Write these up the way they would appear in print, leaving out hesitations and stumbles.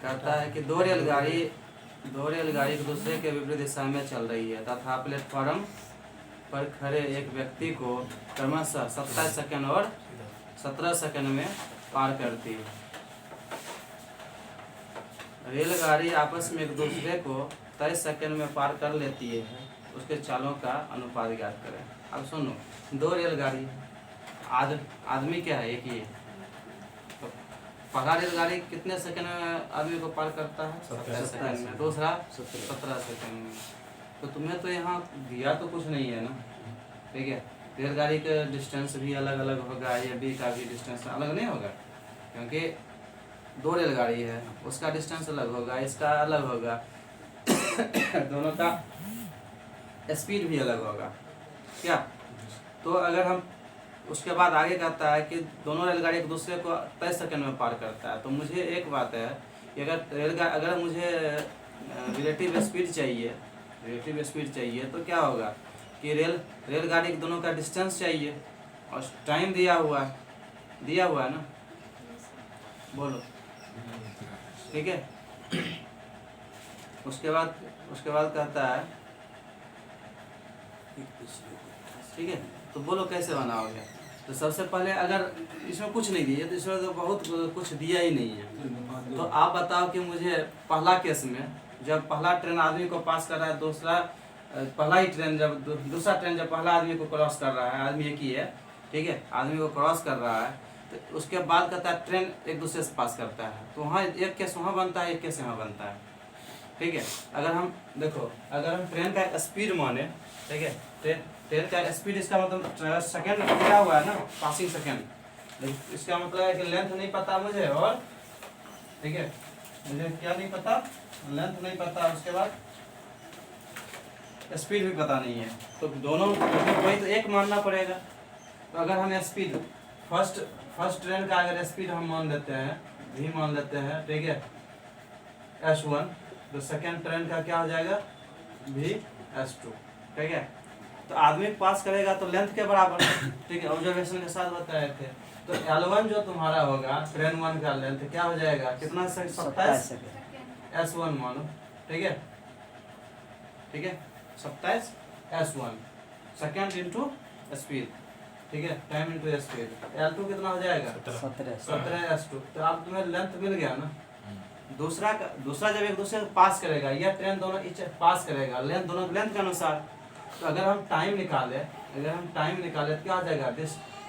कहता है कि दो रेलगाड़ी एक दूसरे के विपरीत दिशा में चल रही है तथा प्लेटफॉर्म पर खड़े एक व्यक्ति को क्रमशः 27 सेकंड और 17 सेकंड में पार करती है। रेलगाड़ी आपस में एक दूसरे को 23 सेकंड में पार कर लेती है, उसके चालों का अनुपात ज्ञात करें। अब सुनो, दो रेलगाड़ी, आदमी क्या है, एक ही है। तो पहला रेलगाड़ी कितने सेकंड में आदमी को पार करता है? 17 सेकंड में। दूसरा 17 सेकंड में। तो तुम्हें तो यहाँ दिया तो कुछ नहीं है ना, ठीक है। रेलगाड़ी का डिस्टेंस भी अलग अलग होगा, ये बी का भी डिस्टेंस अलग नहीं होगा, क्योंकि दो रेलगाड़ी है, उसका डिस्टेंस अलग होगा, इसका अलग होगा दोनों का स्पीड भी अलग होगा क्या। तो अगर हम उसके बाद आगे कहता है कि दोनों रेलगाड़ी एक दूसरे को 23 सेकंड में पार करता है, तो मुझे एक बात है कि अगर मुझे रिलेटिव स्पीड चाहिए तो क्या होगा कि रेलगाड़ी दोनों का डिस्टेंस चाहिए और टाइम दिया हुआ है ना, बोलो, ठीक है। उसके बाद कहता है, ठीक है, तो बोलो कैसे बनाओगे। तो सबसे पहले अगर इसमें कुछ नहीं दिया तो इसमें तो बहुत कुछ दिया ही नहीं है, तो आप बताओ कि मुझे पहला केस में जब पहला ट्रेन आदमी को पास कर रहा है, दूसरा ट्रेन जब पहला आदमी को क्रॉस कर रहा है, आदमी एक ही है, ठीक है, आदमी को क्रॉस कर रहा है, तो उसके बाद कहता है ट्रेन एक दूसरे से पास करता है, तो वहाँ एक केस वहाँ बनता है, एक केस यहाँ बनता है, ठीक है। अगर हम ट्रेन का स्पीड माने, ठीक है, ट्रेन का स्पीड, इसका मतलब सेकंड दिया हुआ है ना, पासिंग सेकंड, इसका मतलब है कि लेंथ नहीं पता मुझे, और ठीक है, मुझे क्या नहीं पता, लेंथ नहीं पता, उसके बाद स्पीड भी पता नहीं है, तो दोनों वही तो एक मानना पड़ेगा। तो अगर हम स्पीड फर्स्ट ट्रेन का अगर स्पीड हम मान लेते हैं, v मान लेते हैं, ठीक है, s1, तो सेकेंड ट्रेन का क्या हो जाएगा, v s2, ठीक है। तो आदमी पास करेगा तो लेंथ के बराबर, ठीक है, ऑब्जर्वेशन के साथ बताए थे। तो L1 जो तुम्हारा होगा ट्रेन 1 का लेंथ क्या हो जाएगा, कितना, 27 s1 मानो, ठीक है, 27 s1 सेकेंड इंटू स्पीड, ठीक है, टाइम इंटू स्पीड, L2 कितना हो जाएगा, 17 s2। तो अब तुम्हें लेंथ मिल गया ना। दूसरा जब एक दूसरे को पास करेगा, यह ट्रेन दोनों पास करेगा दोनों लेंथ के अनुसार, तो अगर हम टाइम निकाले तो क्या हो जाएगा,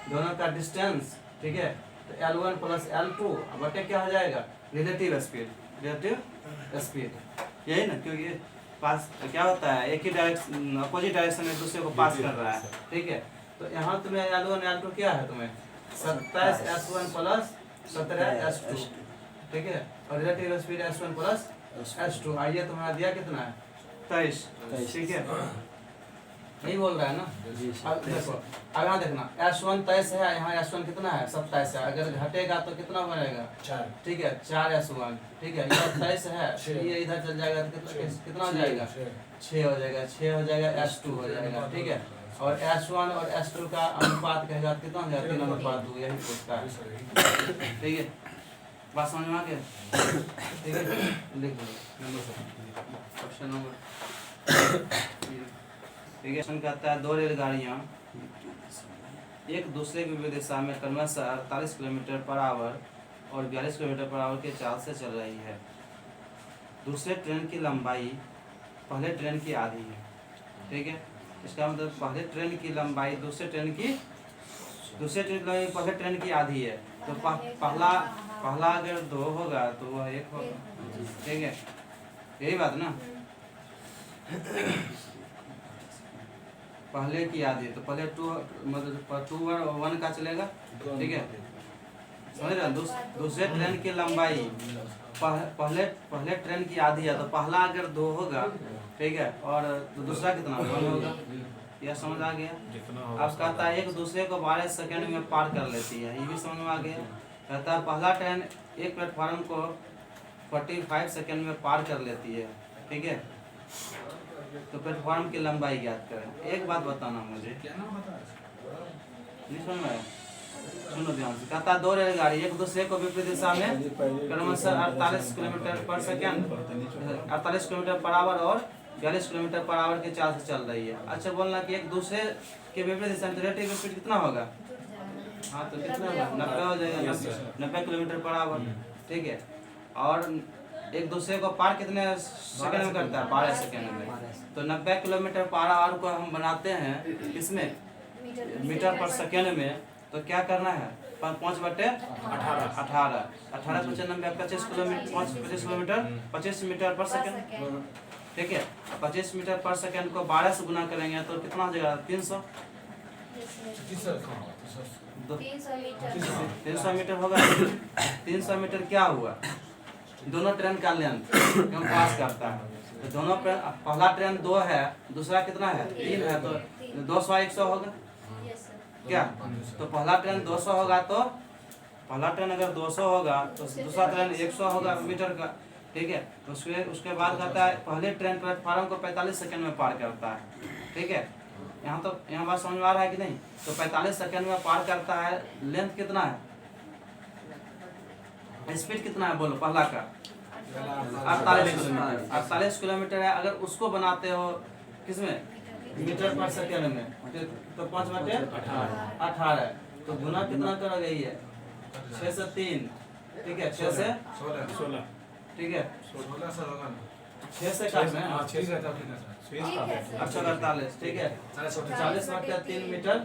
दोनों का डिस्टेंस, ठीक है, तो L1 प्लस L2 बटे क्या हो जाएगा, रिलेटिव स्पीड, यही ना, क्योंकि पास क्या होता है, एक ही डायरेक्शन, अपोजिट डायरेक्शन में एक दूसरे को पास कर रहा है, ठीक है। तो यहाँ तुम्हें L1 L2 क्या है, तुम्हें 27 s1 प्लस 17 s2, ठीक है, और relative speed s1 plus s2, आइए तुम्हारा दिया कितना है, 23, ठीक है, नहीं बोल रहा है ना। अब देखो, अब यहाँ देखना, s1 23 है, यहाँ s1 कितना है, 27 है, अगर घटेगा तो कितना बनेगा, 4, ठीक है, 4 s1, ठीक है, यह 23 है, ये इधर चल जाएगा तो कितना हो जाएगा, 6 हो जाएगा, s2 हो जाएगा, ठीक है, और s1 और s2 का अनुपात कहेगा कितना हो जाएगा, 3 अनुपात 2, यही पूछता है, ठीक है, बात समझ में आ गया, ठीक है, लिख लो ऑप्शन नंबर, ठीक है। कहता है दो रेलगाड़ियाँ एक दूसरे के विपरीत दिशा में क्रमशः 48 किलोमीटर पर आवर और 42 किलोमीटर पर आवर के चाल से चल रही है। दूसरे ट्रेन की लंबाई पहले ट्रेन की आधी है, ठीक है, इसका मतलब पहले ट्रेन की लंबाई दूसरे ट्रेन की लंबाई पहले ट्रेन की आधी है, तो पहला अगर 2 होगा तो वह 1 होगा, ठीक है, यही बात ना। पहले की आधी है तो पहले 2 मतलब 2 और 1 का चलेगा, ठीक है, समझ रहे। दूसरे ट्रेन की लंबाई पहले ट्रेन की आधी है, तो पहला अगर 2 होगा, ठीक है, और तो दूसरा कितना 1 होगा, यह समझ आ गया। अब कहता है एक दूसरे को 12 सेकंड में पार कर लेती है, ये भी समझ में आ गया। कहता है पहला ट्रेन एक प्लेटफॉर्म को 45 सेकंड में पार कर लेती है, ठीक है, तो प्लेटफॉर्म की लंबाई ज्ञात करें। एक बात बताना मुझे, नहीं समझ में आया, सुनो ध्यान से, कहता है दो रेलगाड़ी एक दूसरे को विपरीत दिशा में क्रमशः 48 किलोमीटर पर सेकेंड 48 किलोमीटर पर आवर और 42 किलोमीटर पर आवर की चाल से चल रही है। अच्छा बोलना कि एक दूसरे के विपरीत दिशा में रिलेटिव स्पीड कितना होगा? हाँ तो कितना होगा? 90 हो जाएगा, 90 किलोमीटर पर आवर। ठीक है, और एक दूसरे को पार कितने सेकंड में करता है? 12 सेकंड में। तो 90 किलोमीटर पर आवर को हम बनाते हैं किसमें? मीटर पर सेकंड में। तो क्या करना है? 5/18 18 × 95 25 किलोमीटर 25 किलोमीटर 25 मीटर पर सेकंड। ठीक है, 25 मीटर पर सेकंड को 12 से गुना करेंगे तो कितना हो जाएगा? 300 मीटर होगा। 300 मीटर क्या हुआ? दोनों ट्रेन का लेंथ क्यों पास करता है? तो दोनों पहला ट्रेन 2 है, दूसरा कितना है? 3 है, तो 200 100 होगा क्या? तो पहला ट्रेन 200 होगा, तो पहला ट्रेन अगर 200 होगा तो दूसरा ट्रेन 100 होगा मीटर का। ठीक है, तो उसके बाद कहता है पहले ट्रेन प्लेटफार्म को 45 सेकंड में पार करता है। ठीक है, यहाँ बात समझ में आ रहा है कि नहीं? तो 45 सेकंड में पार करता है। लेंथ कितना है? स्पीड कितना है बोलो पहला का? 48 किलोमीटर। 48 किलोमीटर है। अगर उसको बनाते हो किसमें? मीटर पर सेकंड में, तो 5/18 तो गुना कितना करोगे? ये 6 से 3। ठीक है, 6 से 16। ठीक है, 6 से काटना है। अच्छा 48। ठीक है, 40/3 मीटर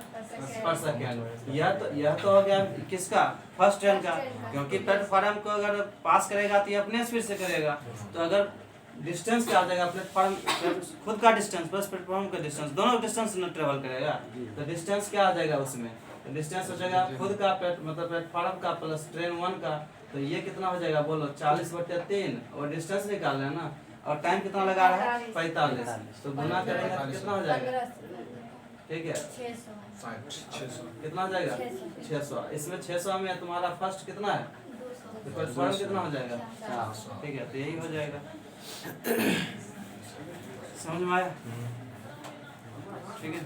पर सेकेंड। यह तो हो गया किसका? फर्स्ट ट्रेन का, क्योंकि प्लेटफॉर्म को अगर पास करेगा तो ये अपने स्पीड से करेगा। तो अगर डिस्टेंस क्या आ जाएगा? प्लेटफॉर्म खुद का डिस्टेंस प्लस प्लेटफॉर्म का डिस्टेंस, दोनों डिस्टेंस में ट्रेवल करेगा। तो डिस्टेंस क्या आ जाएगा उसमें? तो डिस्टेंस हो जाएगा खुद का मतलब प्लेटफॉर्म का प्लस ट्रेन 1 का। तो ये कितना हो जाएगा बोलो? 40/3 और डिस्टेंस निकाल रहे हैं ना, और टाइम कितना लगा रहा है? 45। तो गुना करेंगे तो कितना हो जाएगा? ठीक है, 600 कितना हो जाएगा? 600। इसमें 600 में तुम्हारा फर्स्ट कितना है? तो प्लेटफॉर्म कितना हो जाएगा? 400। ठीक है, तो यही हो जाएगा। समझ में आया? ठीक है,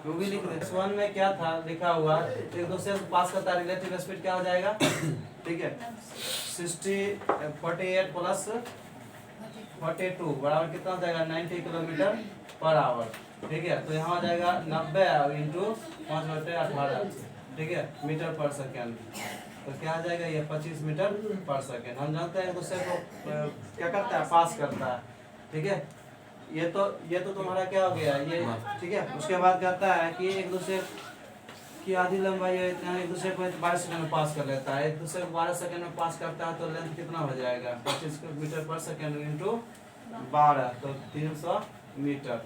वो भी लिख दे। S1 में क्या था लिखा हुआ? एक दूसरे से पास करता है, रिलेटिव स्पीड क्या हो जाएगा? ठीक है, 48 प्लस 42 बराबर कितना हो जाएगा? 90 किलोमीटर पर आवर। ठीक है, तो यहाँ हो जाएगा 90 × 5/18। ठीक है, मीटर पर सेकेंड। तो क्या आ जाएगा? ये 25 मीटर पर सेकेंड। हम जानते हैं एक दूसरे को क्या करता है? पास करता है। ठीक है, ये तो तुम्हारा क्या हो गया ये? ठीक है, उसके बाद कहता है कि एक दूसरे की आधी लंबाई है इतना, एक दूसरे को 12 सेकंड में पास कर लेता है। एक दूसरे को 12 सेकंड में पास करता है, तो लेंथ कितना हो जाएगा? 25 मीटर पर सेकंड × 12, तो 300 मीटर।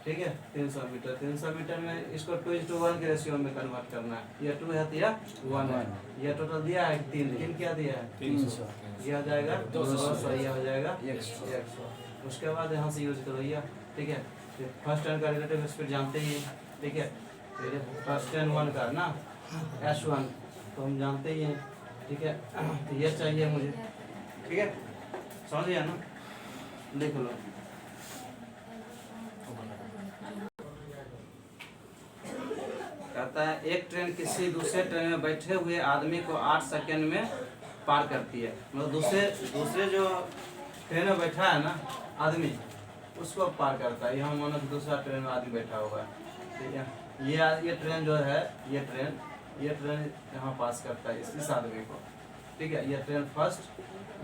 ठीक है, 300 मीटर। 300 मीटर में इसको 2:1 के रेशियो में कन्वर्ट करना है। ये 2 है तो यह 1 है। ये टोटल दिया है 3 क्या दिया है? 300। ये हो जाएगा 200, ये हो जाएगा 100। उसके बाद यहाँ से यूज करो यह। ठीक है, फर्स्ट ट्रेन का रिलेटिव स्पीड जानते ही हैं। ठीक है, फर्स्ट ट्रेन 1 का ना S1 तो हम जानते ही हैं। ठीक है, तो ये चाहिए मुझे। ठीक है, समझ गया ना? लिख लो। कहता है एक ट्रेन किसी दूसरे ट्रेन में बैठे हुए आदमी को 8 सेकंड में पार करती है। मतलब दूसरे जो ट्रेन में बैठा है ना आदमी, उसको पार करता है। यहाँ मानो कि दूसरा ट्रेन में आदमी बैठा हुआ है। ठीक है, ये ट्रेन जो है ये ट्रेन यहाँ पास करता है इस आदमी को। ठीक है, ये ट्रेन फर्स्ट,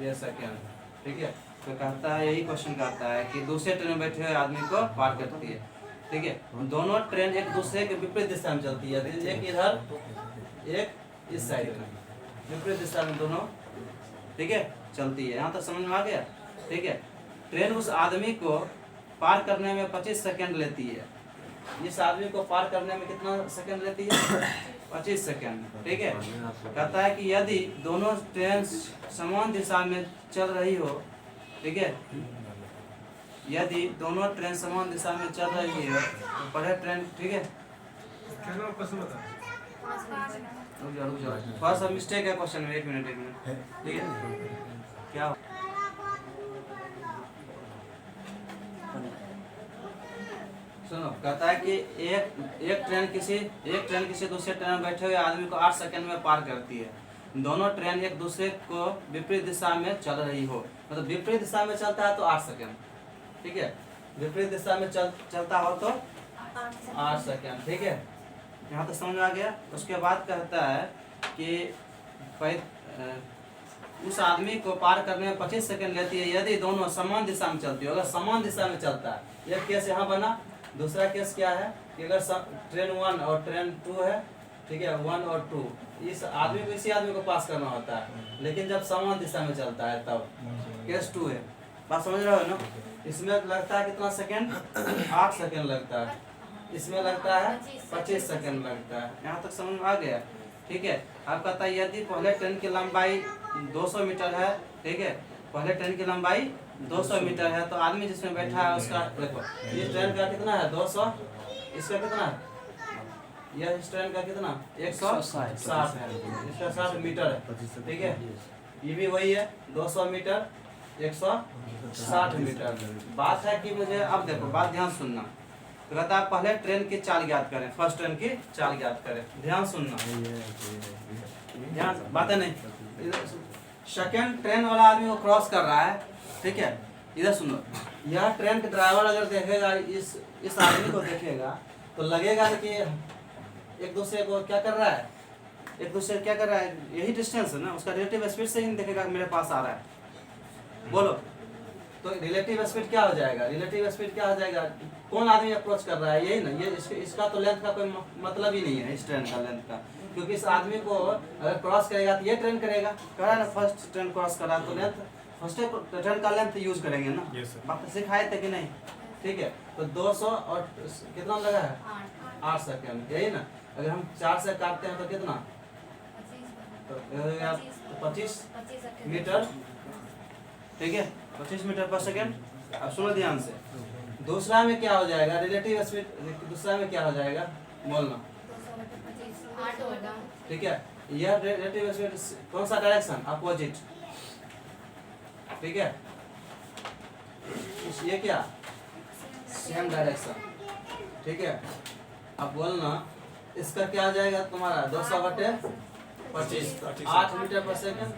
ये सेकेंड। ठीक है, तो कहता है यही क्वेश्चन कहता है कि दूसरे ट्रेन में बैठे हुए आदमी को पार करती है। ठीक है, दोनों ट्रेन एक दूसरे के विपरीत दिशा में चलती है। एक इधर एक इस साइड में, विपरीत दिशा में दोनों ठीक है चलती है। यहाँ तक समझ में आ गया? ठीक है, ट्रेन उस आदमी को पार करने में 25 सेकंड लेती है। इस आदमी को पार करने में कितना सेकंड लेती है? 25 सेकंड। ठीक है, कहता है कि यदि दोनों ट्रेन समान दिशा में चल रही हो, ठीक है, यदि दोनों ट्रेन समान दिशा में चल रही है तो पहले ट्रेन, ठीक है, थोड़ा सा मिस्टेक है क्वेश्चन में। एक मिनट ठीक है, क्या सुनो, कहता है कि एक ट्रेन किसी दूसरे ट्रेन में बैठे हुए आदमी को 8 सेकंड में पार करती है। दोनों ट्रेन एक दूसरे को विपरीत दिशा में चल रही हो, मतलब विपरीत दिशा में चलता है तो 8 सेकंड, ठीक है। विपरीत दिशा में चलता हो तो 8 सेकंड, ठीक है। यहाँ तक समझ आ गया। उसके बाद कहता है कि उस आदमी को पार करने में 25 सेकंड लेती है यदि दोनों समान दिशा में चलती हो। अगर समान दिशा में चलता है, एक केस यहाँ बना। दूसरा केस क्या है कि अगर ट्रेन 1 और ट्रेन 2 है, ठीक है, 1 और 2, इस आदमी को इसी आदमी को पास करना होता है, लेकिन जब समान दिशा में चलता है तब केस 2 है। बात समझ रहे हो ना? इसमें लगता है कितना सेकंड? 8 सेकंड लगता है। इसमें लगता है 25 सेकंड लगता है। यहाँ तक समझ में आ गया, ठीक है। अब कहता है यदि पहले ट्रेन की लंबाई 200 मीटर है, ठीक है, पहले ट्रेन की लंबाई 200 मीटर है, तो आदमी जिसमें बैठा है उसका देखो, ये ट्रेन का कितना है 200, इसका कितना है, यह इस ट्रेन का कितना 160 है, इसका 60 मीटर है, ठीक है। ये भी वही है 200 मीटर 160 मीटर। बात है कि मुझे, अब देखो बात ध्यान सुनना, तो कहता है पहले ट्रेन की चाल ज्ञात करें, फर्स्ट ट्रेन की चाल ज्ञात करें। ध्यान सुनना, ध्यान, बातें नहीं। सेकंड ट्रेन वाला आदमी को क्रॉस कर रहा है, ठीक है। इधर सुनो, यह ट्रेन के ड्राइवर अगर देखेगा इस आदमी को देखेगा तो लगेगा कि एक दूसरे को क्या कर रहा है, एक दूसरे क्या कर रहा है, यही डिस्टेंस है ना, उसका रिलेटिव स्पीड से ही देखेगा मेरे पास आ रहा है। बोलो तो रिलेटिव स्पीड क्या हो जाएगा? रिलेटिव स्पीड क्या हो जाएगा? कौन आदमी अप्रोच कर रहा है, यही ना। ये इसका तो लेंथ का कोई मतलब ही नहीं है, इस ट्रेन का लेंथ का, क्योंकि इस आदमी को अगर क्रॉस करेगा तो ये ट्रेन करेगा, करा ना, फर्स्ट ट्रेन क्रॉस करा तो लेंथ, फर्स्ट ट्रेन का लेंथ यूज करेंगे ना। बात सिखाए थे कि नहीं, ठीक है। तो 200 और कितना लगा है 8 सेकंड, यही ना। अगर हम 4 से काटते हैं तो कितना, तो 25 मीटर, ठीक है, 25 मीटर पर सेकंड। अब सुनो ध्यान से, दूसरा में क्या हो जाएगा रिलेटिव स्पीड, दूसरा में क्या हो जाएगा बोलना, ठीक है। यह रिलेटिव स्पीड कौन सा डायरेक्शन, अपोजिट, ठीक है। ये क्या सेम डायरेक्शन, ठीक है। अब बोलना इसका क्या आ जाएगा तुम्हारा 200/25, 8 मीटर पर सेकंड,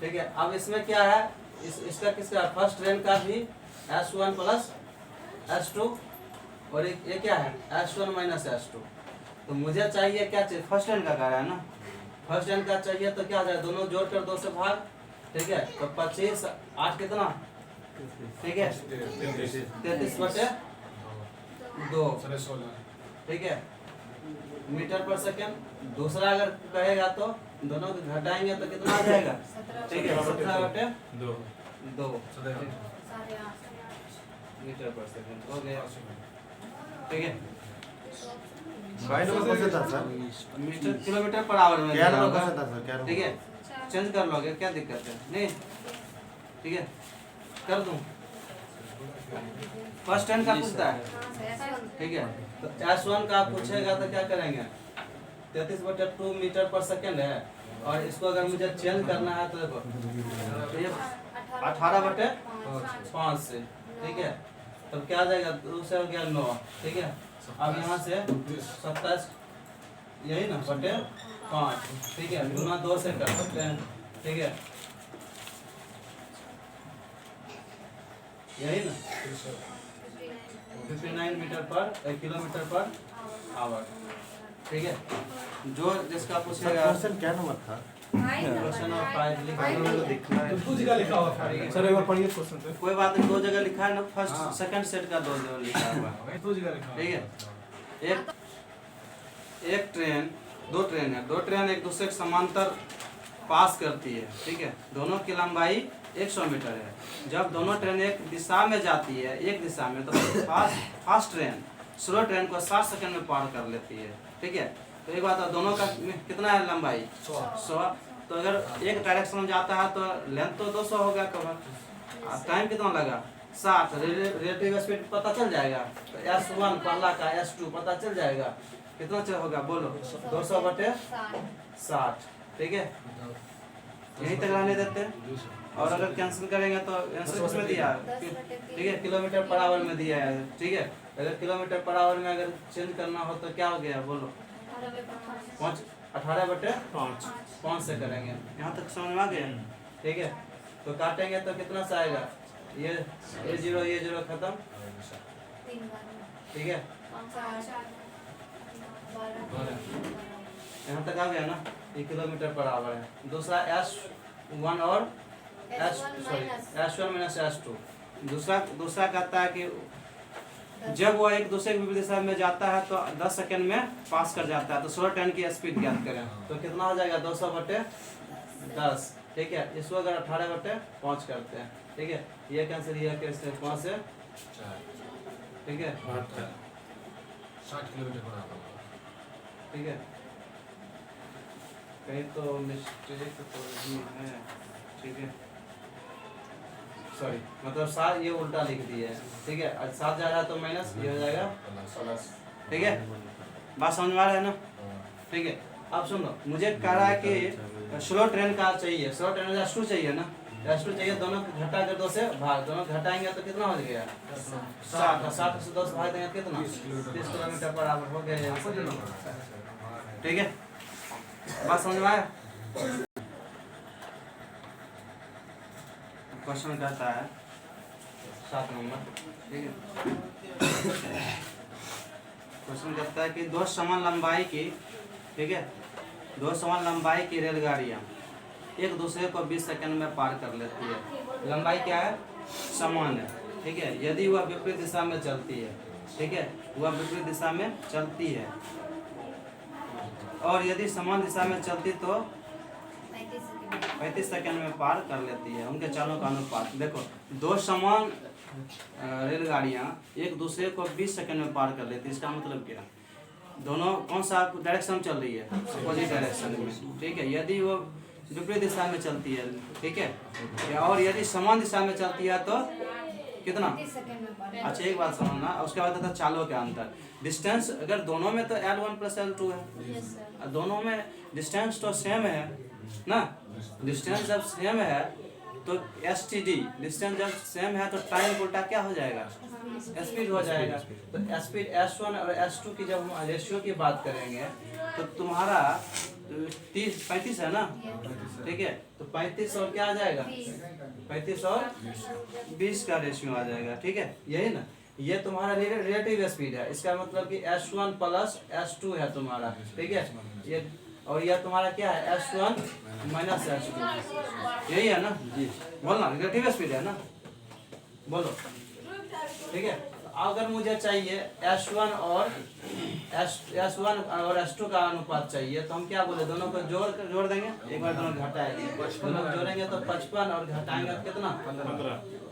ठीक है। अब इसमें क्या है, इसका किसका, फर्स्ट ट्रेन का भी S1 प्लस S2 और ये क्या है S1 माइनस S2। तो मुझे चाहिए क्या चाहिए, फर्स्ट ट्रेन का है ना, फर्स्ट ट्रेन का चाहिए तो क्या हो जाएगा, दोनों जोड़कर 2 से भाग, ठीक है। तो 25 8 कितना, ठीक है, 33/2, ठीक है, मीटर पर सेकंड। दूसरा अगर कहेगा तो दोनों को घटाएंगे तो कितना आ जाएगा, ठीक है, 17/2 मीटर पर सेकंड हो गया, ठीक है। मीटर किलोमीटर पर आवर में होगा, ठीक है। चेंज कर लोगे, क्या दिक्कत है, नहीं, ठीक है, कर दूं। फर्स्ट ट्रेन का पूछता है, ठीक है। तो S1 का पूछेगा तो क्या करेंगे, 33/2 मीटर पर सेकंड है, और इसको अगर मुझे चेंज करना है तो देखो ये 18/5 से, ठीक है। तब क्या आ जाएगा, 2 से हो गया 9, ठीक है। अब यहाँ से 27 यही ना /5, ठीक है, गुना 2 से कर सकते हैं, ठीक है, यही ना 59 मीटर पर किलोमीटर पर आवर, ठीक है। जो जिसका पूछेगा क्वेश्चन क्या नंबर था, क्वेश्चन और 5 लिखा है, 2 जगह लिखा हुआ है सर, एक बार पढ़िए क्वेश्चन पे। कोई बात नहीं, 2 जगह लिखा है ना, फर्स्ट सेकंड सेट का 2 जगह लिखा हुआ है, 2 जगह लिखा हुआ ठीक है। एक ट्रेन, 2 ट्रेन है, 2 ट्रेन एक दूसरे के समांतर पास करती है, ठीक है। दोनों की लंबाई 100 मीटर है। जब दोनों ट्रेन एक दिशा में जाती है, एक दिशा में, तो फास्ट ट्रेन स्लो ट्रेन को 60 सेकंड में पार कर लेती है, ठीक है। तो एक बात है, दोनों का कितना है लंबाई 100, तो अगर एक डायरेक्शन में जाता है तो लेंथ तो 200 होगा कवर, टाइम कितना लगा 60, रिलेटिव स्पीड पता चल जाएगा। तो S1 पहला का S2 पता चल जाएगा, कितना चल होगा बोलो 200/60, ठीक है। यहीं तक रहने देते हैं। और अगर कैंसिल करेंगे तो आंसर किसमें दिया है, ठीक है, किलोमीटर पर आवर में दिया है, ठीक है। अगर किलोमीटर पर आवर में अगर चेंज करना हो तो क्या हो गया बोलो, 18/5 से करेंगे। यहाँ तक समझ में आ गया, ठीक है। तो काटेंगे तो कितना सा आएगा, ये जीरो खत्म, ठीक है। यहाँ तक आ गया ना, ये किलोमीटर पर आवर है। दूसरा S1 और S1 माइनस S2। दूसरा कहता है कि जब वह एक दूसरे के विपरीत दिशा में जाता है तो 10 सेकंड में पास कर जाता है, तो स्लो ट्रेन की स्पीड ज्ञात करें। तो कितना हो जाएगा, 200/10, ठीक है। इसको अगर 18/5 करते हैं, ठीक है, ये कैंसिल, ये कैंसिल, 5 से, ठीक है, 60 किलोमीटर पर आवर, ठीक है। कहीं तो मिस्टेक तो नहीं है, ठीक है, सॉरी, मतलब 7 ये उल्टा लिख दिए है, ठीक है। 7 जा रहा है तो माइनस ये हो जाएगा 10, ठीक है। बात समझ में आ रहा है ना, ठीक है। अब सुनो, मुझे कह रहा है कि स्लो ट्रेन का चाहिए, स्लो ट्रेन का S2 चाहिए ना, S2 चाहिए। दोनों घटा कर 2 से भाग, दोनों घटाएंगे तो कितना हो गया, 60 से 10 भाग देंगे कितना, 30 किलोमीटर पर आवर हो गया, ठीक है। बात समझ में आया। क्वेश्चन कहता है 7 नंबर, ठीक है। क्वेश्चन कहता है कि दो समान लंबाई की, ठीक है, दो समान लंबाई की रेलगाड़ियाँ एक दूसरे को 20 सेकंड में पार कर लेती है। लंबाई क्या है, समान है, ठीक है। यदि वह विपरीत दिशा में चलती है, ठीक है, वह विपरीत दिशा में चलती है, और यदि समान दिशा में चलती तो 35 सेकंड में पार कर लेती है। उनके चालों का अनुपात देखो, दो समान रेलगाड़ियाँ एक दूसरे को 20 सेकंड में पार कर लेती है। इसका मतलब क्या, दोनों कौन सा डायरेक्शन चल रही है, अपोजिट डायरेक्शन में, ठीक है। यदि वो विपरीत दिशा में चलती है, ठीक है, और यदि समान दिशा में चलती है तो कितना, अच्छा एक बात समझना, उसके बाद आता चालों के अंतर। डिस्टेंस अगर दोनों में तो L1 + L2 है, दोनों में डिस्टेंस तो सेम है ना। डिस्टेंस जब सेम है तो STD, डिस्टेंस जब सेम है तो टाइम उल्टा क्या हो जाएगा, स्पीड हो जाएगा। तो स्पीड S1 और S2 की जब हम रेशियो की बात करेंगे तो तुम्हारा 35 है ना, ठीक है। तो 35 और क्या आ जाएगा, 35 और 20 का रेशियो आ जाएगा, ठीक है। यही ना, ये तुम्हारा रिलेटिव स्पीड है। इसका मतलब कि S1 + S2 है तुम्हारा, ठीक है। ये और यह तुम्हारा क्या है, S1 - S2, यही है ना जी। बोलना रिलेटिव स्पीड है ना, बोलो, ठीक है। अगर मुझे चाहिए S1 और S2 का अनुपात चाहिए तो हम क्या बोले, दोनों को जोड़ देंगे, एक बार दोनों घटाएंगे, दोनों को जोड़ेंगे तो 55 और घटाएंगे तो कितना,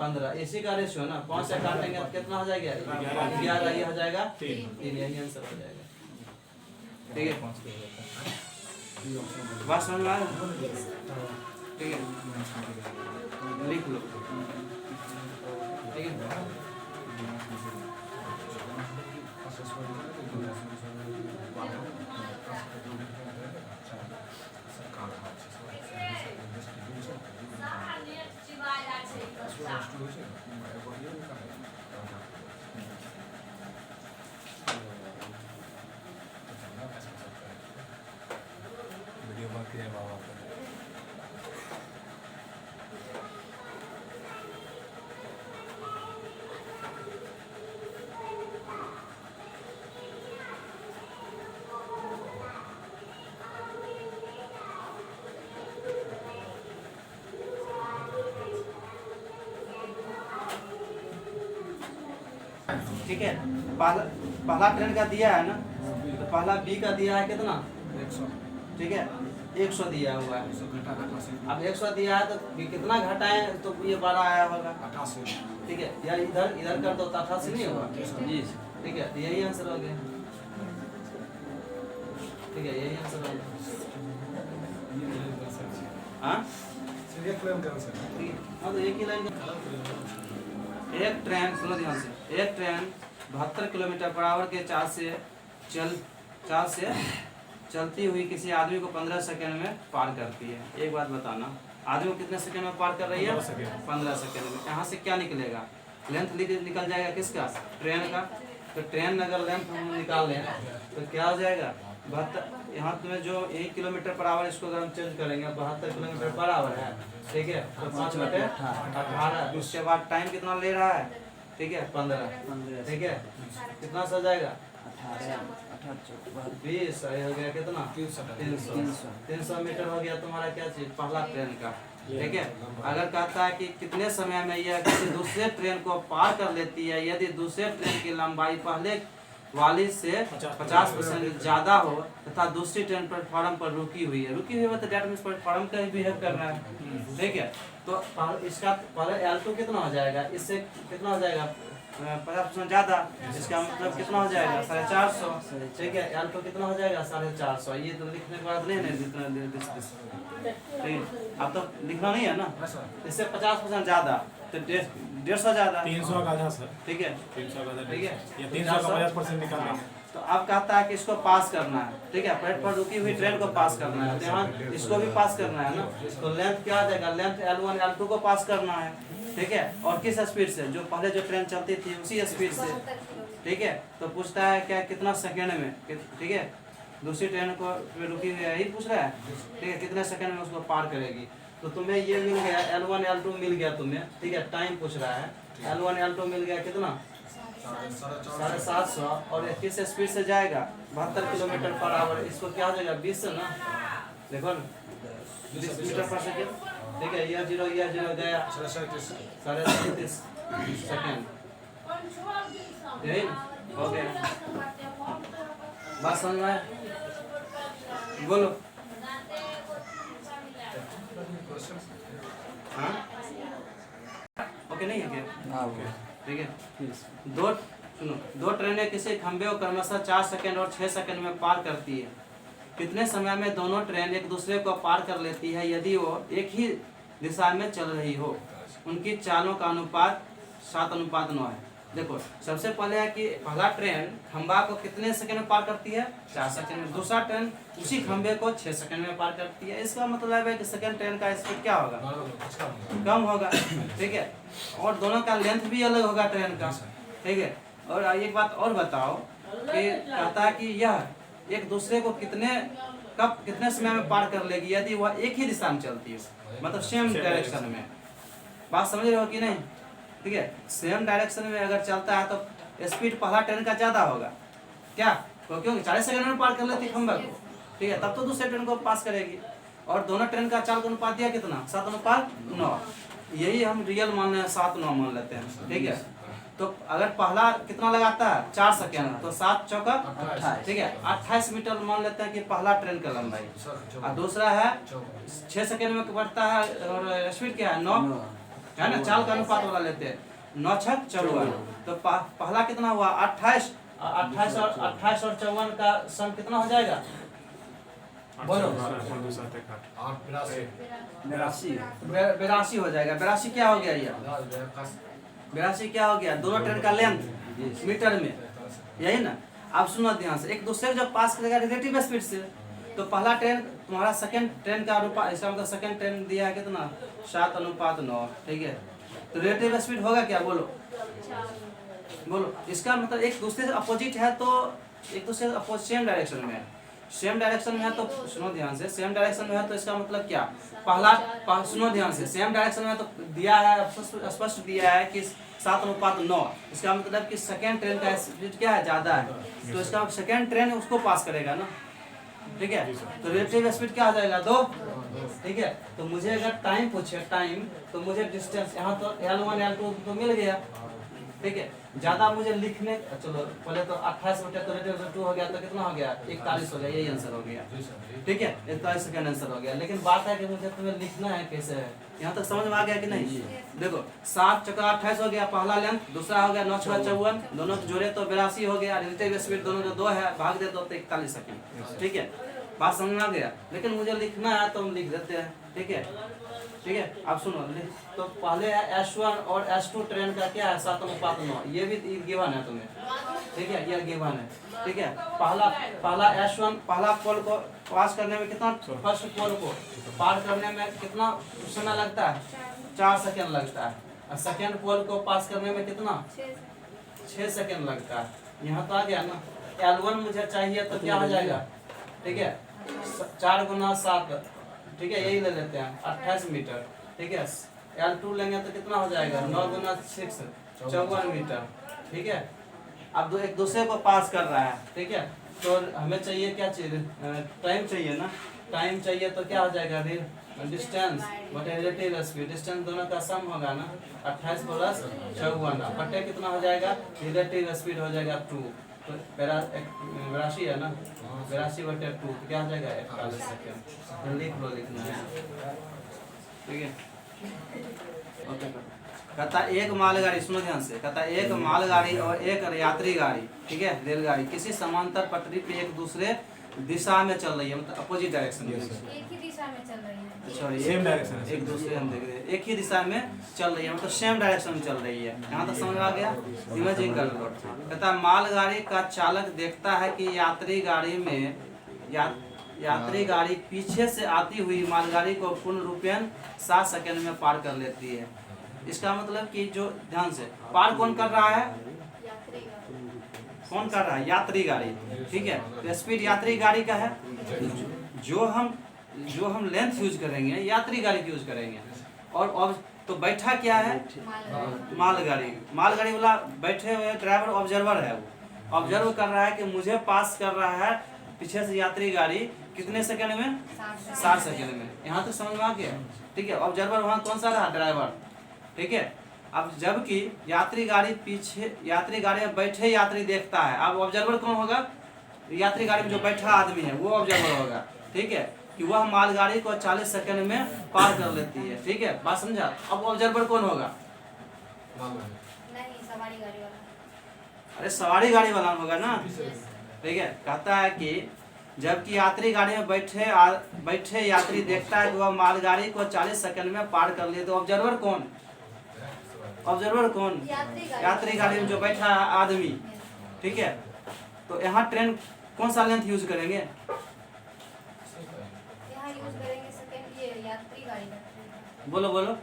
15। इसी का रेशियो ना, 5 से काटेंगे तो कितना हो जाएगा, 11, ये हो जाएगा 3, यही आंसर हो जाएगा, ठीक है। बात समझ में आ रहा है, ठीक है, लिख लो, ठीक है। ठीक है, पहला ट्रेन का दिया है ना, तो पहला B का दिया है कितना, 100, ठीक है, 100 दिया हुआ है। अब 100 दिया है तो कितना घटाएं तो ये 12 आया होगा, 88, ठीक है। या इधर कर दो तो 88 नहीं होगा जी, ठीक है। तो यही आंसर हो गया, ठीक है, यही आंसर हो गया। हाँ एक ट्रेन का आंसर है। ठीक है, हाँ तो एक ही लाइन, एक ट्रेन, सुनो ध्यान से, एक ट्रेन 72 किलोमीटर पर आवर के चाल से चलती हुई किसी आदमी को 15 सेकंड में पार करती है। एक बात बताना, आदमी को कितने सेकंड में पार कर रही है? 15 सेकंड में। यहाँ से क्या निकलेगा? लेंथ निकल जाएगा किसका? ट्रेन का। तो ट्रेन अगर लेंथ हम निकाल लें तो क्या हो जाएगा? 72। यहाँ तुम्हें जो 1 किलोमीटर पर आवर, इसको अगर हम चेंज करेंगे 72 किलोमीटर पर आवर है, ठीक है। तो 5/18। उसके बाद टाइम कितना ले रहा है? ठीक है 15, ठीक है। कितना सा जाएगा? 20 हो गया कितना? 300 मीटर हो गया तुम्हारा क्या चीज? पहला ट्रेन का, ठीक है। अगर कहता है कि कितने समय में यह किसी दूसरे ट्रेन को पार कर लेती है यदि दूसरे ट्रेन की लंबाई पहले वाली से 50% ज्यादा हो तथा दूसरी ट्रेन प्लेटफॉर्म पर रुकी हुई है मतलब डेट मींस प्लेटफॉर्म का ही बिहेव कर रहा है, ठीक है। तो इसका पहले L2 कितना हो जाएगा? इससे कितना हो जाएगा? 50% ज्यादा। इसका मतलब कितना हो जाएगा? 450, ठीक है। L2 कितना हो जाएगा? 450। ये तो लिखने के बाद नहीं ठीक, अब तो लिखना नहीं है ना। इससे 50% ज्यादा तो 150 ज्यादा, 300 का आधा सर, ठीक है 300 का आधा, ठीक है। ये 300 का 50% निकाल लेंगे। तो अब कहता है कि इसको पास करना है, ठीक है। प्लेटफॉर्म रुकी हुई ट्रेन को पास करना है, तो यहाँ इसको भी पास करना है ना। तो लेंथ क्या आ जाएगा? लेंथ L1 L2 को पास करना है, ठीक है। और किस स्पीड से? जो पहले जो ट्रेन चलती थी उसी स्पीड से, ठीक है। तो पूछता है क्या कितना सेकेंड में, ठीक है। दूसरी ट्रेन को रुकी हुई है यही पूछ रहा है, ठीक है। कितने सेकंड में उसको पार करेगी? तो तुम्हें ये मिल गया L1 L2 मिल गया तुम्हें, ठीक है। टाइम पूछ रहा है, L1 L2 मिल गया कितना? 750। और किस स्पीड से जाएगा? 72 किलोमीटर पर आवर। इसको क्या हो जाएगा? 20 से ना, देखो ना 20 मीटर पर सेकेंड, ठीक है। यह 0 गया 37.5 सेकेंड, यही हो गया। बात समझ में आया? बोलो। हाँ ओके नहीं है क्या? ठीक है। दो ट्रेनें किसी खंबे को क्रमशः 4 सेकंड और 6 सेकंड में पार करती है। कितने समय में दोनों ट्रेन एक दूसरे को पार कर लेती है यदि वो एक ही दिशा में चल रही हो? उनकी चालों का अनुपात 7:9 है। देखो सबसे पहले है कि पहला ट्रेन खंबा को कितने सेकंड में पार करती है? 4 सेकंड में। दूसरा ट्रेन उसी खंबे को 6 सेकंड में पार करती है। इसका मतलब है कि सेकंड ट्रेन का स्पीड क्या होगा? कम होगा, ठीक है। और दोनों का लेंथ भी अलग होगा ट्रेन का, ठीक है। और एक बात और बताओ कि कहता है कि यह एक दूसरे को कितने समय में पार कर लेगी यदि वह एक ही दिशा में चलती है, मतलब सेम डायरेक्शन में। बात समझ रहे हो कि नहीं? ठीक है। सेम डायरेक्शन में अगर चलता है तो स्पीड पहला ट्रेन का ज्यादा होगा क्या? क्योंकि 40 सेकंड में पार कर लेती है खंबा को, ठीक है। तब तो दूसरे ट्रेन को पास करेगी। और दोनों ट्रेन का चाल का अनुपात दिया कितना? 7:9। यही हम रियल मान रहे हैं, 7:9 मान लेते हैं, ठीक है। तो अगर पहला कितना लगाता है? 4 सेकंड, तो 7 चौका 28, ठीक है। 28 मीटर मान लेते हैं कि पहला ट्रेन का लंबाई। और दूसरा है 6 सेकंड में बढ़ता है और स्पीड क्या है? 9 है ना। चाल का अनुपात वाला लेते हैं, 9 छक 54। तो पहला कितना हुआ? 28 और 54 का सम कितना हो जाएगा? बोलो। 82 हो जाएगा। 82 क्या हो गया? ये 82 क्या हो गया? दोनों ट्रेन का लेंथ मीटर में, यही ना। अब सुनो ध्यान से, एक दूसरे को जब पास करेगा रिलेटिव स्पीड से, तो पहला ट्रेन तुम्हारा सेकंड ट्रेन का अनुपात, इसका मतलब सेकंड ट्रेन दिया है कितना? 7:9, ठीक है। तो रिलेटिव स्पीड होगा क्या? बोलो बोलो। इसका मतलब एक दूसरे से अपोजिट है तो एक दूसरे से सेम डायरेक्शन में है। सेम डायरेक्शन में है तो सुनो ध्यान से, सेम डायरेक्शन में है तो इसका मतलब क्या? पहला सुनो ध्यान से, सेम डायरेक्शन में तो दिया है, स्पष्ट दिया है कि 7:9। इसका मतलब कि सेकंड ट्रेन का स्पीड क्या है? ज्यादा है। तो इसका सेकंड ट्रेन उसको पास करेगा ना, ठीक है। तो रिलेटिव स्पीड क्या आ जाएगा? 2, ठीक है। तो मुझे अगर टाइम पूछे, टाइम, तो मुझे डिस्टेंस यहाँ तो L1 L2 तो मिल गया, ठीक है। ज्यादा मुझे लिखने, चलो पहले तो 28 बटे तो रिलेटिव 2 हो गया, तो कितना हो गया? 41 हो गया। यही आंसर हो गया, ठीक है। 41 सेकंड आंसर हो गया। लेकिन बात है कि मुझे तुम्हें लिखना है कैसे है। यहाँ तक समझ में आ गया कि नहीं? देखो 7 चौका 28 हो गया पहला लेंथ, दूसरा हो गया 9 छका 54, दोनों जोड़े तो 82 हो गया। रिलेटिव स्पीड दोनों जो 2 है भाग दे दो तो 41 सेकंड, ठीक है। बात समझ में आ गया? लेकिन मुझे लिखना है तो हम लिख देते हैं, ठीक है। ठीक है। अब सुनो, तो पहले है S1 और S2 ट्रेन का क्या है? 7:9। ये भी गिवन है तुम्हें, ठीक है। यह गिवन है, ठीक है। पहला S1 पहला पोल को पास करने में कितना, फर्स्ट पोल को पार करने में कितना समय लगता है, 4 सेकेंड लगता है। और सेकेंड पोल को पास करने में कितना, 6 सेकेंड लगता है। यहाँ तो आ गया ना। L1 मुझे चाहिए तो क्या हो जाएगा, ठीक है, 4 गुना 7, ठीक है, यही ले लेते हैं 28 मीटर, ठीक है। L2 लेंगे तो कितना हो जाएगा, 9 गुना 6 54 मीटर, ठीक है। अब एक दूसरे को पास कर रहा है, ठीक है, तो हमें चाहिए क्या चाहिए, टाइम चाहिए ना। टाइम चाहिए तो क्या हो जाएगा, डिस्टेंस बटे रिलेटिव स्पीड, डिस्टेंस दोनों का सम होगा ना, 28 प्लस 54 बटे कितना हो जाएगा, रिलेटिव स्पीड हो जाएगा 2, तो 82 है ना, 82 बटे 2 तो क्या हो जाएगा 41 सेकेंड। लिख लो, लिखना है, ठीक है। ओके, कहता एक मालगाड़ी, सुनो ध्यान से, कहता एक मालगाड़ी और एक यात्री गाड़ी, ठीक है, रेलगाड़ी किसी समांतर पटरी पे एक दूसरे दिशा में चल रही है, मतलब अपोजिट डायरेक्शन में, एक ही दिशा में चल रही है। सॉरी, सेम डायरेक्शन, एक दूसरे हम देख रहे हैं, एक ही दिशा में चल रही है, मतलब सेम डायरेक्शन में चल रही है। यहाँ तक समझ आ गया, इमेजिंग कर लो। कहता मालगाड़ी का चालक देखता है कि यात्री गाड़ी में यात्री गाड़ी पीछे से आती हुई मालगाड़ी को पूर्ण रूपेण 7 सेकंड में पार कर लेती है। इसका मतलब कि जो, ध्यान से, पार कौन कर रहा है, कौन कर रहा है, यात्री गाड़ी, ठीक है। तो स्पीड यात्री गाड़ी का है, जो हम लेंथ यूज करेंगे यात्री गाड़ी की यूज करेंगे। और अब तो बैठा क्या है, मालगाड़ी वाला बैठे हुए ड्राइवर ऑब्जर्वर है, वो ऑब्जर्व कर रहा है कि मुझे पास कर रहा है पीछे से यात्री गाड़ी कितने सेकंड में, 7 सेकंड में। यहाँ तो समझ में आ गया, ठीक है। ऑब्जर्वर वहाँ कौन सा रहा, ड्राइवर, ठीक है। अब जबकि यात्री गाड़ी में बैठे यात्री देखता है, अब ऑब्जर्वर कौन होगा, यात्री गाड़ी में जो बैठा आदमी है वो ऑब्जर्वर होगा, ठीक है, कि वह मालगाड़ी को 40 सेकंड में पार कर लेती है, ठीक है, बात समझा। अब ऑब्जर्वर कौन होगा, नहीं, सवारी गाड़ी वाला। अरे सवारी गाड़ी वाला होगा ना, ठीक है। कहता है कि जबकि यात्री गाड़ी में बैठे यात्री देखता है कि वह मालगाड़ी को 40 सेकंड में पार कर लिए, तो ऑब्जर्वर कौन, यात्री गाड़ी में जो बैठा है आदमी, ठीक है। तो यहाँ ट्रेन कौन सा लेंथ यूज करेंगे, यहाँ यूज करेंगे सेकंड, ये यात्री गाड़ी का। बोलो,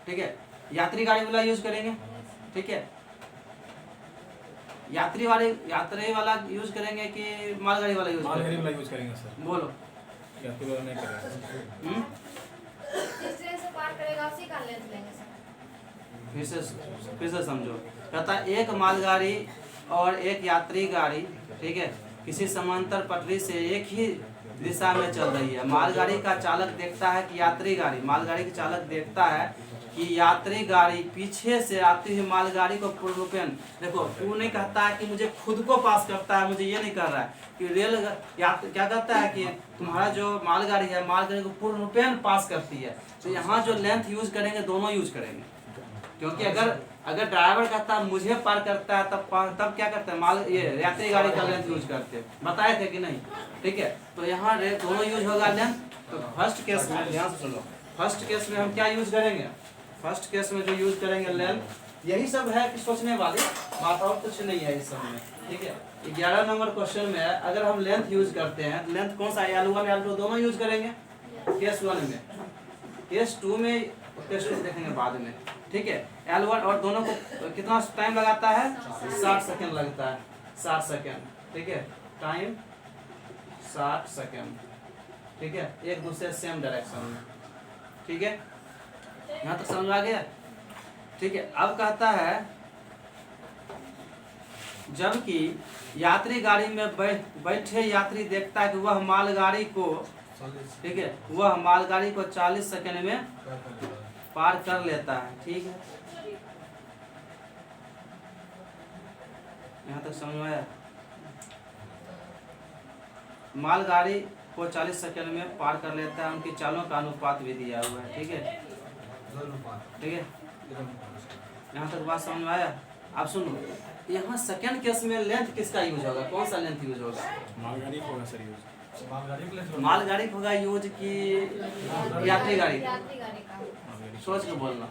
ठीक है, यात्री गाड़ी वाला यूज करेंगे, ठीक है। यात्री वाला यूज करेंगे कि मालगाड़ी वाला यूज करेंगे सर, बोलो, यात्री वाला नहीं करेंगे। जिस ट्रेन से पार करेगा उसी का लेंथ लेंगे सर। फिर से समझो। कहता एक मालगाड़ी और एक यात्री गाड़ी, ठीक है, किसी समांतर पटरी से एक ही दिशा में चल रही है। मालगाड़ी का चालक देखता है कि मालगाड़ी का चालक देखता है कि यात्री गाड़ी पीछे से आती हुई मालगाड़ी को पूर्ण रूपेण, देखो तू नहीं कहता है कि मुझे खुद को पास करता है, मुझे ये नहीं कर रहा है कि क्या कहता है कि तुम्हारा जो मालगाड़ी है मालगाड़ी को पूर्ण रूपेण पास करती है। तो यहाँ जो लेंथ यूज करेंगे दोनों यूज करेंगे, क्योंकि अगर ड्राइवर कहता है मुझे पार करता है तब क्या करते हैं, ये यात्री गाड़ी का लेंथ यूज करते हैं, बताए थे कि नहीं, ठीक है। तो यहाँ दोनों यूज होगा लेंथ। तो फर्स्ट केस में ध्यान से सुनो, फर्स्ट केस में हम क्या यूज करेंगे, फर्स्ट केस में जो यूज करेंगे लेंथ, यही सब है कि सोचने वाली बात, और कुछ नहीं है इस सब में, ठीक है। 11 नंबर क्वेश्चन में अगर हम लेंथ यूज करते हैं, लेंथ कौन सा, L1 L2 दोनों यूज करेंगे केस 1 में, केस 2 में, केस 2 देखेंगे बाद में, ठीक है। L1 और दोनों को कितना टाइम लगाता है, 60 सेकेंड लगता है, 60 सेकेंड, ठीक है, टाइम 60 सेकेंड, ठीक है, एक दूसरे सेम डायरेक्शन में, ठीक है। यहाँ तक समझ आ गया, ठीक है। अब कहता है जबकि यात्री गाड़ी में बैठे यात्री देखता है कि वह मालगाड़ी को, ठीक है, वह मालगाड़ी को 40 सेकेंड में पार कर लेता है, ठीक है। यहाँ तक समझ में आया, मालगाड़ी को 40 सेकेंड में पार कर लेता है, उनकी चालों का अनुपात भी दिया हुआ है, ठीक है, ठीक है। यहाँ तक बात समझ में आया। आप सुनो, यहाँ सेकंड केस में लेंथ किसका यूज होगा, कौन सा लेंथ यूज होगा, मालगाड़ी को होगा सर यूज, मालगाड़ी होगा यूज की यात्री गाड़ी, यात्री गाड़ी का। सोच के बोलना,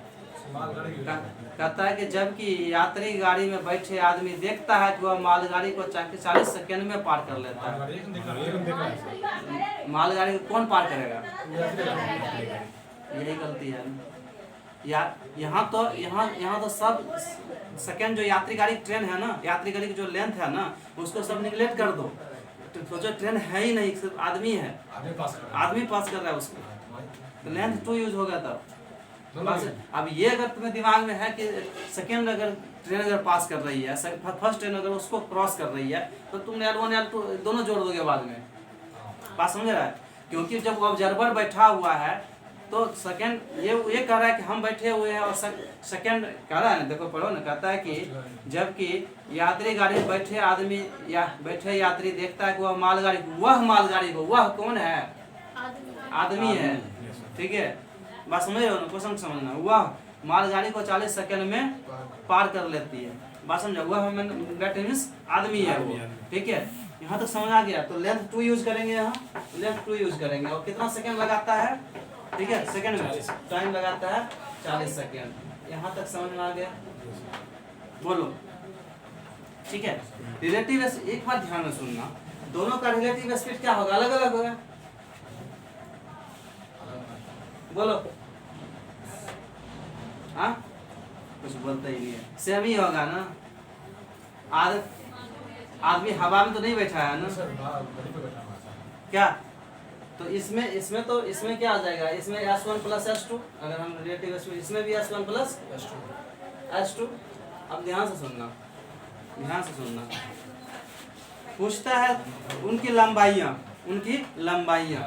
मालगाड़ी की कहता है कि जबकि यात्री गाड़ी में बैठे आदमी देखता है कि वह मालगाड़ी को 40 सेकंड में पार कर लेता है। मालगाड़ी एक दिखा लेकिन देख रहा है सर। मालगाड़ी को कौन पार करेगा? यात्री गाड़ी। यही गलती है ना। यहाँ तो सब सेकंड जो यात्री गाड़ी ट्रेन है ना, यात्री गाड़ी की जो लेंथ है ना, उसको सब निगलेक्ट कर दो। तो सोचो ट्रेन है ही नहीं, सिर्फ आदमी है, आदमी पास कर रहा है उसको, तो लेंथ 2 यूज होगा तब। बस अब ये अगर तुम्हें दिमाग में है कि सेकंड अगर ट्रेन अगर पास कर रही है, फर्स्ट ट्रेन अगर उसको क्रॉस कर रही है, तो तुम L1 L2 दोनों जोड़ दोगे बाद में। बात समझ रहा है? क्योंकि जब वो ऑब्जर्वर बैठा हुआ है तो सेकंड ये कह रहा है कि हम बैठे हुए हैं, और सेकंड कह रहा है ना, देखो पढ़ो ना, कहता है कि जबकि यात्री गाड़ी में बैठे आदमी या बैठे यात्री देखता है कि वह मालगाड़ी को वह कौन है? आदमी है। ठीक है, बात समझ रहे हो ना? क्वेश्चन समझना, वह मालगाड़ी को 40 सेकंड में पार कर लेती है। बात समझा? वह दैट मींस आदमी है वो। ठीक है, यहाँ तक समझ आ गया? तो लेंथ 2 यूज करेंगे, यहाँ लेंथ 2 यूज करेंगे। और कितना सेकंड लगाता है? ठीक है, सेकंड में टाइम लगाता है 40 सेकंड। यहाँ तक समझ में आ गया? बोलो। ठीक है, रिलेटिव एक बात ध्यान में सुनना, दोनों का रिलेटिव स्पीड क्या होगा? अलग अलग होगा। बोलो। हाँ, कुछ बोलता ही नहीं है। सेम ही होगा ना। आदमी हवा में तो नहीं बैठा है ना? क्या? तो इसमें क्या आ जाएगा? इसमें S1 प्लस S2, अगर हम रिलेटिव स्पीड, इसमें भी S1 प्लस S2। अब ध्यान से सुनना, पूछता है उनकी लंबाइयाँ,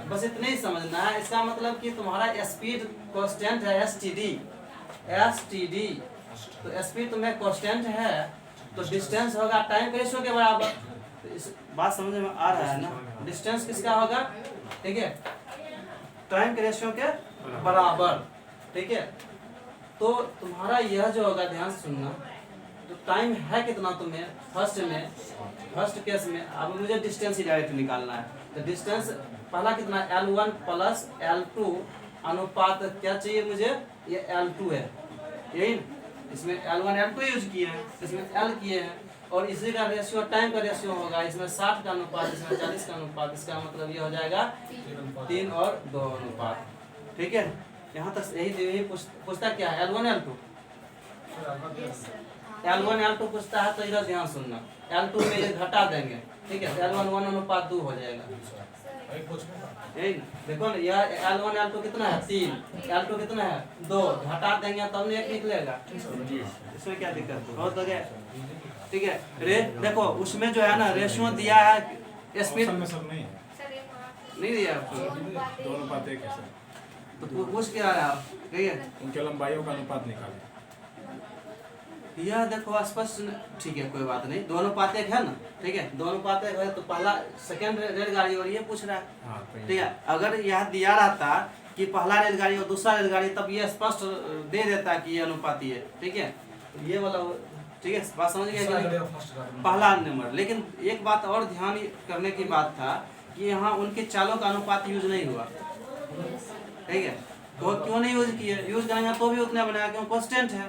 बस इतने ही समझना है। इसका मतलब कि तुम्हारा स्पीड कांस्टेंट है STD, तो स्पीड तुम्हें कांस्टेंट है, तो डिस्टेंस होगा टाइम का रेशियो के बराबर। तो इस बात समझ में आ रहा है ना? डिस्टेंस किसका होगा? ठीक है, टाइम के रेशियो के बराबर। ठीक है, तो तुम्हारा यह जो होगा, ध्यान से सुनना, तो टाइम है कितना तुम्हें फर्स्ट केस में। अब मुझे डिस्टेंस ही डायरेक्ट निकालना है, तो डिस्टेंस पहला कितना? L1 प्लस L2 अनुपात क्या चाहिए मुझे? ये L2 है, यही। इसमें L1 L2 यूज किए हैं, इसमें L किए हैं, और इसी का रेशियो टाइम का रेशियो होगा। इसमें 60 का अनुपात, इसमें 40 का अनुपात। इसका मतलब ये हो जाएगा 3 और 2 अनुपात। ठीक है, यहाँ तक यही पूछता क्या है? L1 L2 पूछता है। तो इधर ध्यान सुनना, L2 में ये घटा देंगे। ठीक है, L1 1 अनुपात 2 हो जाएगा। यही देखो ना, यह L1 L2 कितना है? 3, L2 कितना है? 2, घटा देंगे तब नहीं 1 निकलेगा। इसमें क्या दिक्कत है? बहुत हो गया। ठीक है, देखो उसमें जो है ना, रेशियो दिया है स्पीड में सर नहीं दिया, दोनों अनुपात एक है सर। तो पूछ क्या रहा है? ठीक है, उनके लंबाइयों का अनुपात निकालें। यह देखो स्पष्ट। ठीक है, कोई बात नहीं, दोनों पाते है ना। ठीक है, दोनों पाते है, तो पहला सेकंड रेलगाड़ी और ये पूछ रहा है। ठीक है, अगर यह दिया रहता कि पहला रेलगाड़ी और दूसरा रेलगाड़ी, तब ये स्पष्ट दे देता कि ये अनुपाती है। ठीक है, ये वाला। ठीक है, बात समझ गया? पहला नंबर। लेकिन एक बात और ध्यान करने की बात था कि यहाँ उनके चालों का अनुपात यूज नहीं हुआ। ठीक है, तो क्यों नहीं यूज किए? यूज करेंगे तो भी उतना बनेगा, क्यों? कांस्टेंट है,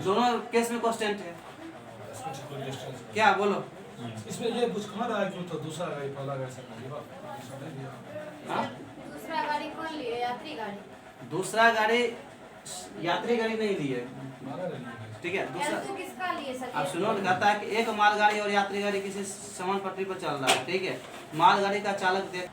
दोनों केस में कांस्टेंट है। क्या बोलो? इसमें ये कुछ कहाँ रहा है कि तो दूसरा गाड़ी पहला गाड़ी से हाँ, दूसरा गाड़ी कौन लिए? यात्री गाड़ी। दूसरा गाड़ी यात्री गाड़ी नहीं ली है। ठीक है, दूसरा L2 किसका लिए सर? अब सुनो, कहता है कि एक मालगाड़ी और यात्री गाड़ी किसी समान पटरी पर चल रहा है। ठीक है, मालगाड़ी का चालक देख